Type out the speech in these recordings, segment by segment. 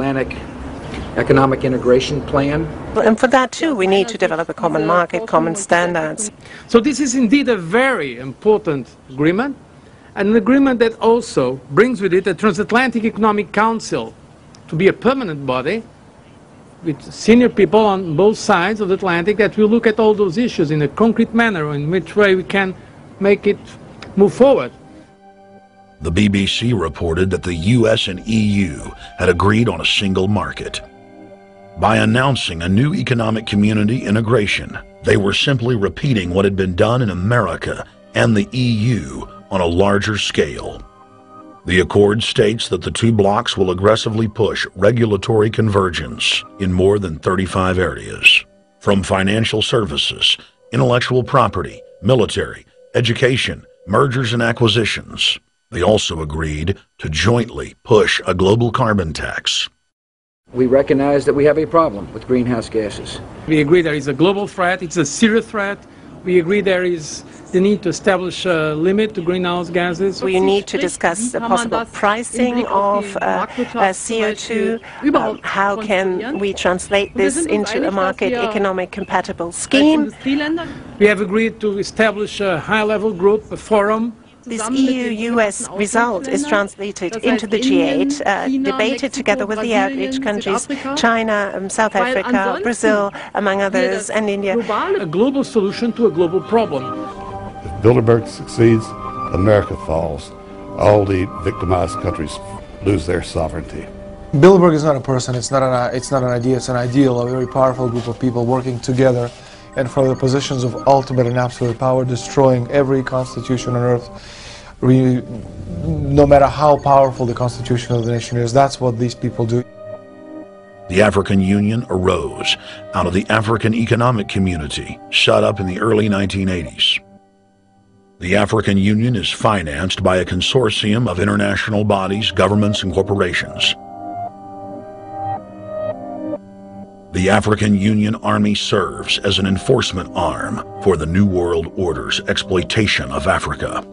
Atlantic Economic Integration Plan. And for that too, we need to develop a common market, common standards. So this is indeed a very important agreement, and an agreement that also brings with it a Transatlantic Economic Council to be a permanent body with senior people on both sides of the Atlantic that will look at all those issues in a concrete manner, in which way we can make it move forward. The BBC reported that the US and EU had agreed on a single market. By announcing a new economic community integration, they were simply repeating what had been done in America and the EU on a larger scale. The accord states that the two blocs will aggressively push regulatory convergence in more than 35 areas, from financial services, intellectual property, military, education, mergers and acquisitions. They also agreed to jointly push a global carbon tax. We recognize that we have a problem with greenhouse gases. We agree there is a global threat, it's a serious threat. We agree there is the need to establish a limit to greenhouse gases. We need to discuss the possible pricing of CO2. How can we translate this into a market economic compatible scheme? We have agreed to establish a high-level group, a forum. This EU-US result is translated into the G8, debated together with the outreach countries, China, South Africa, Brazil, among others, and India. A global solution to a global problem. If Bilderberg succeeds, America falls. All the victimized countries lose their sovereignty. Bilderberg is not a person, it's not an idea, it's an ideal, a very powerful group of people working together and for the positions of ultimate and absolute power, destroying every constitution on earth, no matter how powerful the constitution of the nation is. That's what these people do. The African Union arose out of the African Economic Community, set up in the early 1980s. The African Union is financed by a consortium of international bodies, governments, and corporations. The African Union Army serves as an enforcement arm for the New World Order's exploitation of Africa.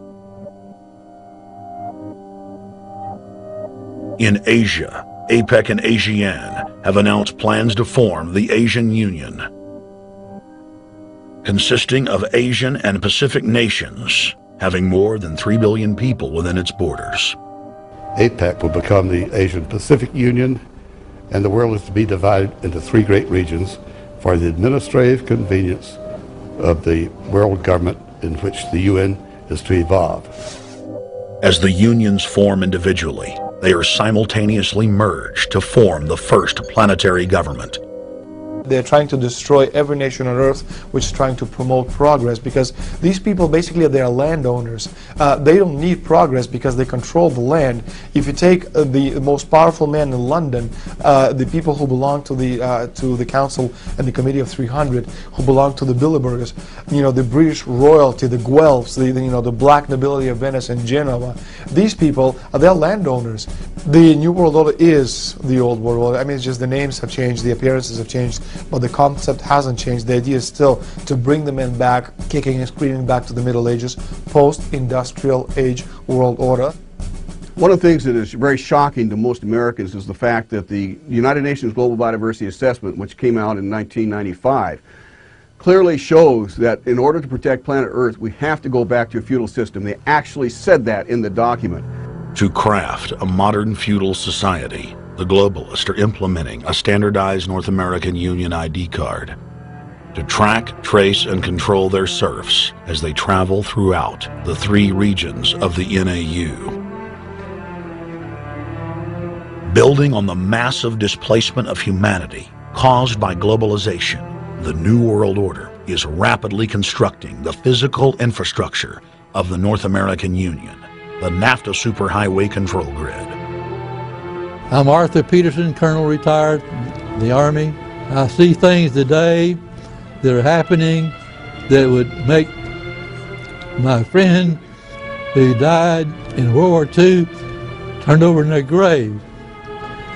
In Asia, APEC and ASEAN have announced plans to form the Asian Union, consisting of Asian and Pacific nations, having more than 3 billion people within its borders. APEC will become the Asian Pacific Union, and the world is to be divided into 3 great regions for the administrative convenience of the world government in which the UN is to evolve. As the unions form individually, they are simultaneously merged to form the first planetary government. They're trying to destroy every nation on earth which is trying to promote progress, because these people basically they are landowners. They don't need progress because they control the land. If you take the most powerful man in London, the people who belong to the Council and the Committee of 300, who belong to the Bilderbergers, the British royalty, the Guelphs, the black nobility of Venice and Genoa, these people they're landowners. The New World Order is the Old World Order. I mean, it's just the names have changed, the appearances have changed, but the concept hasn't changed. The idea is still to bring the men back, kicking and screaming back to the Middle Ages, post-industrial age world order. One of the things that is very shocking to most Americans is the fact that the United Nations Global Biodiversity Assessment, which came out in 1995, clearly shows that in order to protect planet Earth, we have to go back to a feudal system. They actually said that in the document. To craft a modern feudal society, the globalists are implementing a standardized North American Union ID card to track, trace, and control their serfs as they travel throughout the 3 regions of the NAU. Building on the massive displacement of humanity caused by globalization, the New World Order is rapidly constructing the physical infrastructure of the North American Union, the NAFTA Superhighway Control Grid. I'm Arthur Peterson, Colonel retired, the Army. I see things today that are happening that would make my friend who died in World War II turned over in their grave.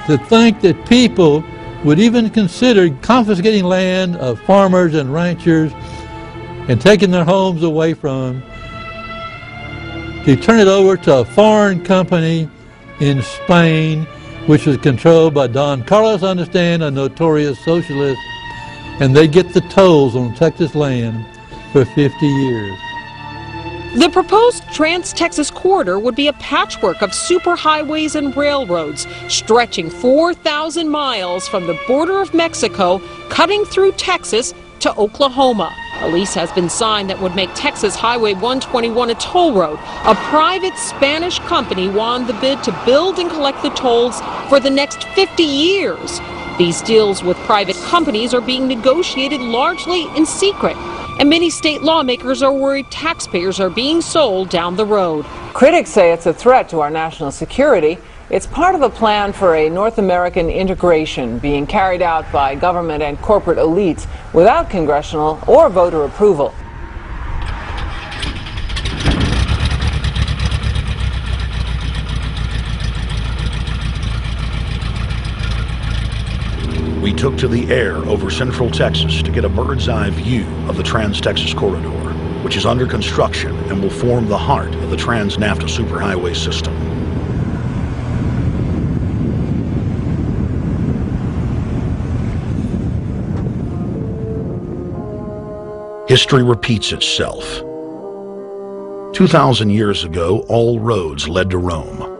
To think that people would even consider confiscating land of farmers and ranchers and taking their homes away from them to turn it over to a foreign company in Spain which was controlled by Don Carlos Understand, a notorious socialist, and they get the tolls on Texas land for 50 years. The proposed Trans-Texas corridor would be a patchwork of superhighways and railroads stretching 4,000 miles from the border of Mexico, cutting through Texas to Oklahoma. A lease has been signed that would make Texas Highway 121 a toll road. A private Spanish company won the bid to build and collect the tolls for the next 50 years. These deals with private companies are being negotiated largely in secret, and many state lawmakers are worried taxpayers are being sold down the road. Critics say it's a threat to our national security. It's part of a plan for a North American integration being carried out by government and corporate elites without congressional or voter approval. We took to the air over central Texas to get a bird's eye view of the Trans-Texas Corridor, which is under construction and will form the heart of the Trans-NAFTA superhighway system. History repeats itself. 2,000 years ago, all roads led to Rome.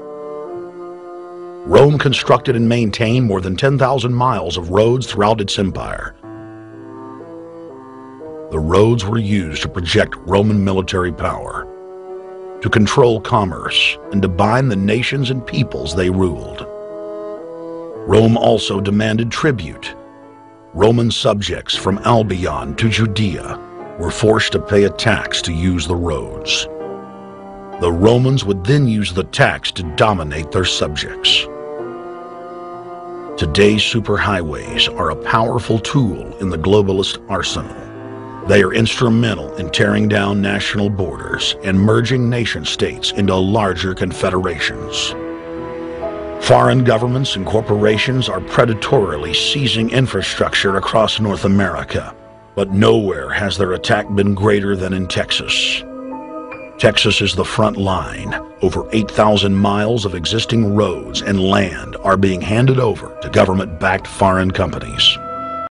Rome constructed and maintained more than 10,000 miles of roads throughout its empire. The roads were used to project Roman military power, to control commerce, and to bind the nations and peoples they ruled. Rome also demanded tribute. Roman subjects from Albion to Judea were forced to pay a tax to use the roads. The Romans would then use the tax to dominate their subjects. Today's superhighways are a powerful tool in the globalist arsenal. They are instrumental in tearing down national borders and merging nation-states into larger confederations. Foreign governments and corporations are predatorily seizing infrastructure across North America, but nowhere has their attack been greater than in Texas. Texas is the front line. Over 8,000 miles of existing roads and land are being handed over to government-backed foreign companies.